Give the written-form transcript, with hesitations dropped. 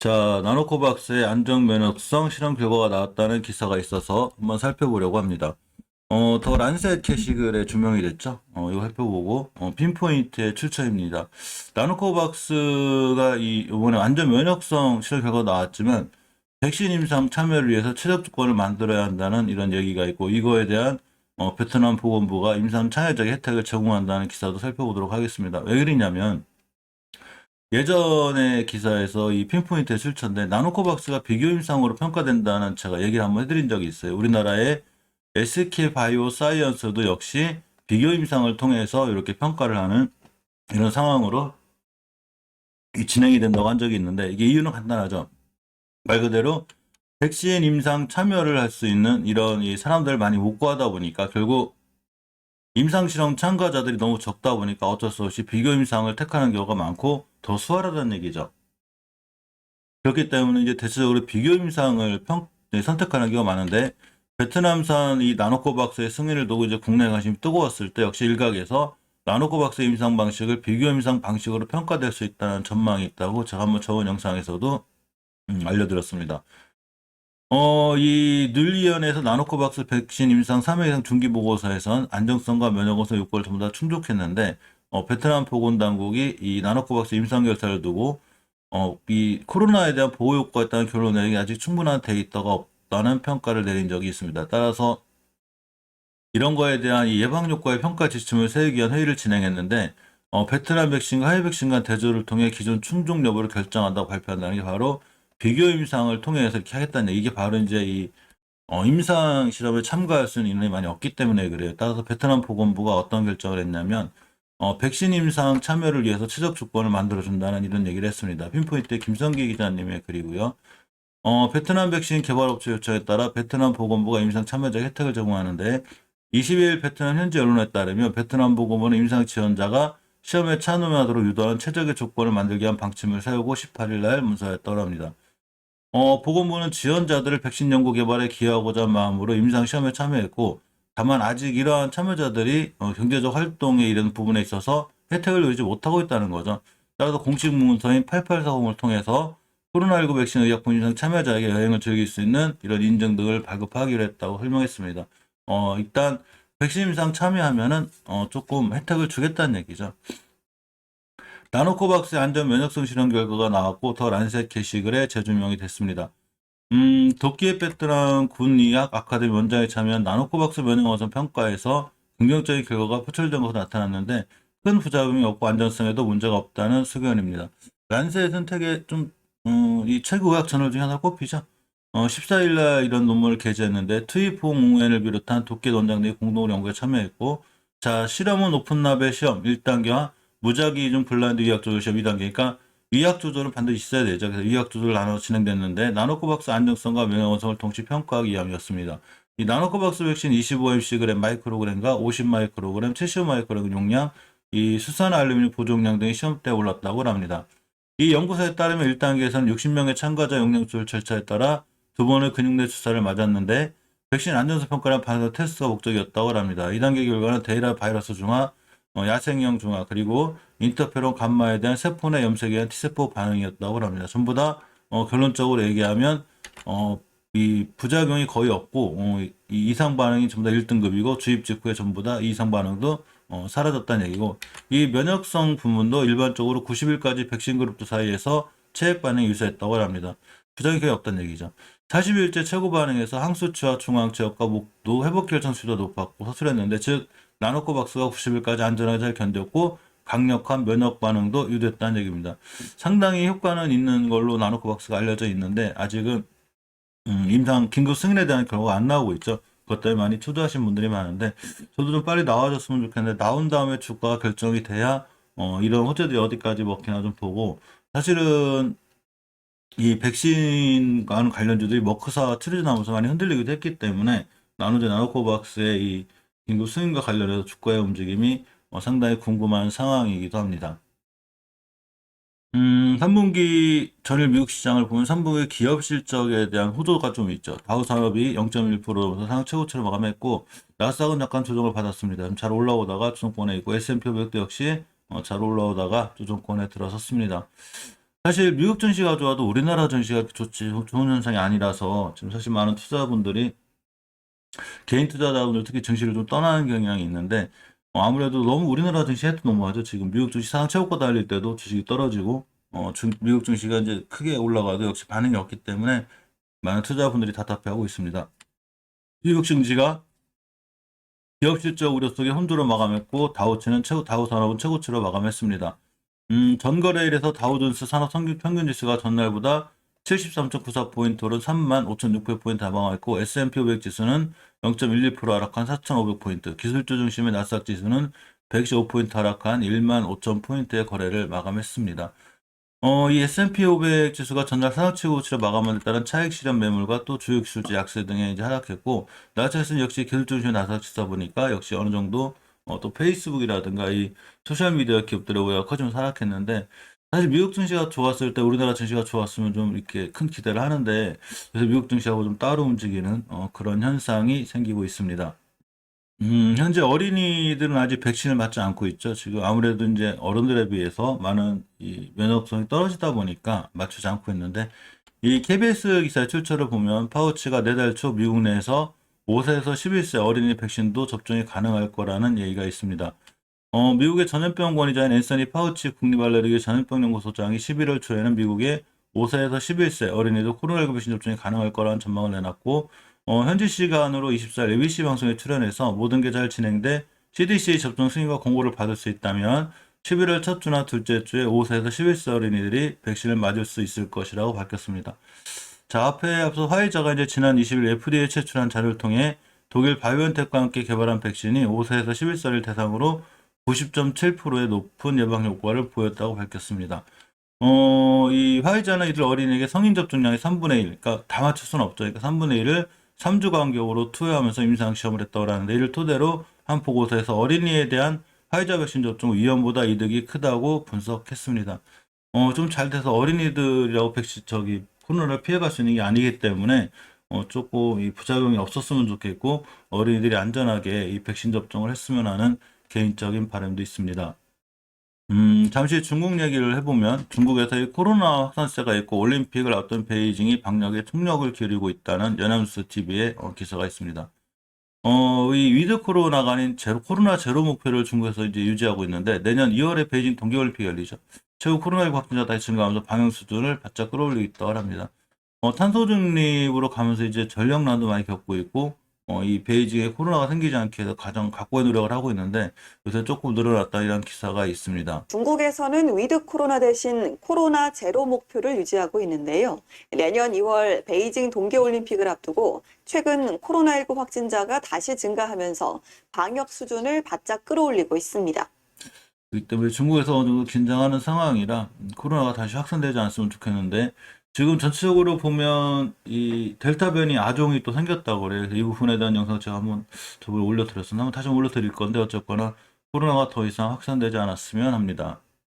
자, 나노코박스의 안정 면역성 실험 결과가 나왔다는 기사가 있어서 한번 살펴보려고 합니다. 더 란셋 게시글에 주명이 됐죠. 이거 살펴보고, 핀포인트의 출처입니다. 나노코박스가 이번에 안전 면역성 실험 결과가 나왔지만, 백신 임상 참여를 위해서 최적 조건을 만들어야 한다는 이런 얘기가 있고, 이거에 대한 베트남 보건부가 임상 참여적 혜택을 제공한다는 기사도 살펴보도록 하겠습니다. 왜 그러냐면, 예전에 기사에서 이 핀포인트의 출처인데 나노코박스가 비교 임상으로 평가된다는 제가 얘기를 한번 해드린 적이 있어요. 우리나라의 SK 바이오 사이언스도 역시 비교 임상을 통해서 이렇게 평가를 하는 이런 상황으로 진행이 된다고 한 적이 있는데 이게 이유는 간단하죠. 말 그대로 백신 임상 참여를 할 수 있는 이런 이 사람들을 많이 못 구하다 보니까 결국 임상실험 참가자들이 너무 적다 보니까 어쩔 수 없이 비교 임상을 택하는 경우가 많고 더 수월하다는 얘기죠. 그렇기 때문에 이제 대체적으로 비교 임상을 선택하는 경우가 많은데 베트남산 이 나노코박스의 승인을 두고 이제 국내 관심이 뜨거웠을 때 역시 일각에서 나노코박스 임상 방식을 비교 임상 방식으로 평가될 수 있다는 전망이 있다고 제가 한번 저번 영상에서도 알려드렸습니다. 이 눌리언에서 나노코박스 백신 임상 3회 이상 중기 보고서에선 안정성과 면역성 요건을 전부 다 충족했는데 베트남 보건당국이 이 나노코박스 임상 결과를 두고 이 코로나에 대한 보호 효과가 있다는 결론 내리기 아직 충분한 데이터가 없다는 평가를 내린 적이 있습니다. 따라서 이런 거에 대한 이 예방 효과의 평가 지침을 세우기 위한 회의를 진행했는데 베트남 백신과 해외 백신 간 대조를 통해 기존 충족 여부를 결정한다고 발표한다는 게 바로 비교 임상을 통해서 이렇게 하겠다는 얘기. 이게 바로 이제 이 임상 실험에 참가할 수 있는 인원이 많이 없기 때문에 그래요. 따라서 베트남 보건부가 어떤 결정을 했냐면 백신 임상 참여를 위해서 최적 조건을 만들어준다는 이런 얘기를 했습니다. 핀포인트의 김성기 기자님의 글이고요. 베트남 백신 개발업체 요청에 따라 베트남 보건부가 임상 참여자 혜택을 제공하는데 20일 베트남 현지 언론에 따르면 베트남 보건부는 임상 지원자가 시험에 참여하도록 유도하는 최적의 조건을 만들기 위한 방침을 세우고 18일 날 문서했다고 합니다. 보건부는 지원자들을 백신 연구 개발에 기여하고자 한 마음으로 임상 시험에 참여했고 다만 아직 이러한 참여자들이 경제적 활동에 이르는 부분에 있어서 혜택을 누리지 못하고 있다는 거죠. 따라서 공식 문서인 8840을 통해서 코로나19 백신 의약품 임상 참여자에게 여행을 즐길 수 있는 이런 인증 등을 발급하기로 했다고 설명했습니다. 일단 백신 임상 참여하면은 조금 혜택을 주겠다는 얘기죠. 나노코박스의 안전 면역성 실험 결과가 나왔고 더 란셋 게시글에 재조명이 됐습니다. 도끼에 베트남 군의학 아카데미 원장에 참여한 나노코박스 면역어선 평가에서 긍정적인 결과가 표출된 것으로 나타났는데 큰 부작용이 없고 안전성에도 문제가 없다는 수견입니다. 란셋은 되게 이 최고 의학 저널 중에 하나 꼽히죠. 14일 날 이런 논문을 게재했는데 트위퐁엔을 비롯한 도끼 원장들이 공동으로 연구에 참여했고 자 실험은 오픈lab의 시험 1단계와 무작위 중 블라인드 의학조절 시험 2단계니까 의학 조절은 반드시 있어야 되죠. 그래서 의학 조절 나눠 진행됐는데 나노코박스 안정성과 면역성을 동시 평가하기 위함이었습니다. 이 나노코박스 백신 25mg 마이크로그램과 50 마이크로그램, 70 마이크로그램 용량, 이 수산 알루미늄 보정량 등이 시험대에 올랐다고 합니다. 이 연구소에 따르면 1단계에서는 60명의 참가자 용량 조절 절차에 따라 두 번의 근육내 주사를 맞았는데 백신 안전성 평가는 반응 테스트가 목적이었다고 합니다. 2단계 결과는 데이터 바이러스 중화, 야생형 중화 그리고 인터페론 감마에 대한 세포 내 염색에 대한 T세포 반응이었다고 합니다. 전부 다 결론적으로 얘기하면 이 부작용이 거의 없고 이 이상 반응이 전부 다 1등급이고 주입 직후에 전부 다 이상 반응도 사라졌다는 얘기고 이 면역성 부분도 일반적으로 90일까지 백신 그룹 사이에서 체액 반응이 유사했다고 합니다. 부작용이 거의 없다는 얘기죠. 40일째 최고 반응에서 항수치와 중앙체역과 목도 회복 결정 수도 높았고 서술했는데 즉 나노코박스가 90일까지 안전하게 잘 견뎠고 강력한 면역 반응도 유도했다는 얘기입니다. 상당히 효과는 있는 걸로 나노코박스가 알려져 있는데 아직은 임상 긴급 승인에 대한 결과가 안 나오고 있죠. 그것 때문에 많이 투자하신 분들이 많은데 저도 좀 빨리 나와줬으면 좋겠는데 나온 다음에 주가가 결정이 돼야 이런 호재들이 어디까지 먹히나 좀 보고 사실은 이 백신과는 관련주들이 머크사 트리즈 나오면서 많이 흔들리기도 했기 때문에 나노제 나노코박스의 이 긴급 승인과 관련해서 주가의 움직임이 상당히 궁금한 상황이기도 합니다. 3분기 전일 미국 시장을 보면 3분기 기업 실적에 대한 호조가 좀 있죠. 다우산업이 0.1%면서 상황 최고치를 마감했고 나스닥은 약간 조정을 받았습니다. 잘 올라오다가 조정권에 있고 S&P 500도 역시 잘 올라오다가 조정권에 들어섰습니다. 사실 미국 증시가 좋아도 우리나라 증시가 좋은 현상이 아니라서 지금 사실 많은 투자분들이 개인 투자자분들 특히 증시를 좀 떠나는 경향이 있는데 아무래도 너무 우리나라 증시 해도 너무하죠. 지금 미국 증시 상한 최고가 달릴 때도 주식이 떨어지고 미국 증시가 이제 크게 올라가도 역시 반응이 없기 때문에 많은 투자분들이 답답해하고 있습니다. 미국 증시가 기업 실적 우려 속에 혼조로 마감했고 다우 산업은 최고치로 마감했습니다. 전거래일에서 다우존스 산업 평균 지수가 전날보다 73.94포인트 오른 35,600포인트 하방했고 S&P 500 지수는 0.12% 하락한 4,500포인트, 기술주 중심의 나스닥 지수는 125포인트 하락한 15,000포인트의 거래를 마감했습니다. 이 S&P 500 지수가 전날 산업 최고치로 마감한 데 따른 차익 실현 매물과 또 주요 기술주 약세 등에 이제 하락했고, 나스닥은 역시 기술주 중심의 나스닥 지수다 보니까 역시 어느 정도 또 페이스북이라든가 이 소셜미디어 기업들의 우려가 커지면서 하락했는데, 사실 미국 증시가 좋았을 때 우리나라 증시가 좋았으면 좀 이렇게 큰 기대를 하는데, 그래서 미국 증시하고 좀 따로 움직이는 그런 현상이 생기고 있습니다. 현재 어린이들은 아직 백신을 맞지 않고 있죠. 지금 아무래도 이제 어른들에 비해서 많은 이 면역성이 떨어지다 보니까 맞추지 않고 있는데, 이 KBS 기사의 출처를 보면 파우치가 내달 초 미국 내에서 5세에서 11세 어린이 백신도 접종이 가능할 거라는 얘기가 있습니다. 미국의 전염병 권위자인 앤서니 파우치 국립알레르기 전염병연구소장이 11월 초에는 미국의 5세에서 11세 어린이도 코로나19 백신 접종이 가능할 거라는 전망을 내놨고, 현지 시간으로 24일 ABC 방송에 출연해서 모든 게 잘 진행돼 CDC 접종 승인과 공고를 받을 수 있다면 11월 첫 주나 둘째 주에 5세에서 11세 어린이들이 백신을 맞을 수 있을 것이라고 밝혔습니다. 자, 앞서 화이자가 이제 지난 20일 FDA에 제출한 자료를 통해 독일 바이오엔텍과 함께 개발한 백신이 5세에서 11세를 대상으로 90.7%의 높은 예방 효과를 보였다고 밝혔습니다. 이 화이자는 이들 어린이에게 성인 접종량의 3분의 1, 그러니까 다 맞출 수는 없죠. 그러니까 3분의 1을 3주 간격으로 투여하면서 임상 시험을 했다고 하는데, 이를 토대로 한 보고서에서 어린이에 대한 화이자 백신 접종 위험보다 이득이 크다고 분석했습니다. 좀 잘 돼서 어린이들이라고 코로나를 피해갈 수 있는 게 아니기 때문에 조금 이 부작용이 없었으면 좋겠고, 어린이들이 안전하게 이 백신 접종을 했으면 하는 개인적인 바람도 있습니다. 잠시 중국 얘기를 해보면 중국에서 이 코로나 확산세가 있고 올림픽을 앞둔 베이징이 방역에 총력을 기울이고 있다는 연합뉴스 TV의 기사가 있습니다. 이 위드 코로나가 아닌 코로나 제로 목표를 중국에서 이제 유지하고 있는데, 내년 2월에 베이징 동계올림픽이 열리죠. 최후 코로나19 확진자 다시 증가하면서 방역 수준을 바짝 끌어올리고 있다고 합니다. 탄소 중립으로 가면서 이제 전력난도 많이 겪고 있고, 이 베이징에 코로나가 생기지 않게 해서 가장 각고의 노력을 하고 있는데, 요새 조금 늘어났다 이런 기사가 있습니다. 중국에서는 위드 코로나 대신 코로나 제로 목표를 유지하고 있는데요. 내년 2월 베이징 동계올림픽을 앞두고 최근 코로나19 확진자가 다시 증가하면서 방역 수준을 바짝 끌어올리고 있습니다. 그렇기 때문에 중국에서 어느 정도 긴장하는 상황이라 코로나가 다시 확산되지 않았으면 좋겠는데, 지금 전체적으로 보면 이 델타 변이 아종이 또 생겼다고 그래요. 그래서 이 부분에 대한 영상 제가 한번 저번에 올려드렸었나? 한번 다시 올려드릴 건데, 어쨌거나 코로나가 더 이상 확산되지 않았으면 합니다.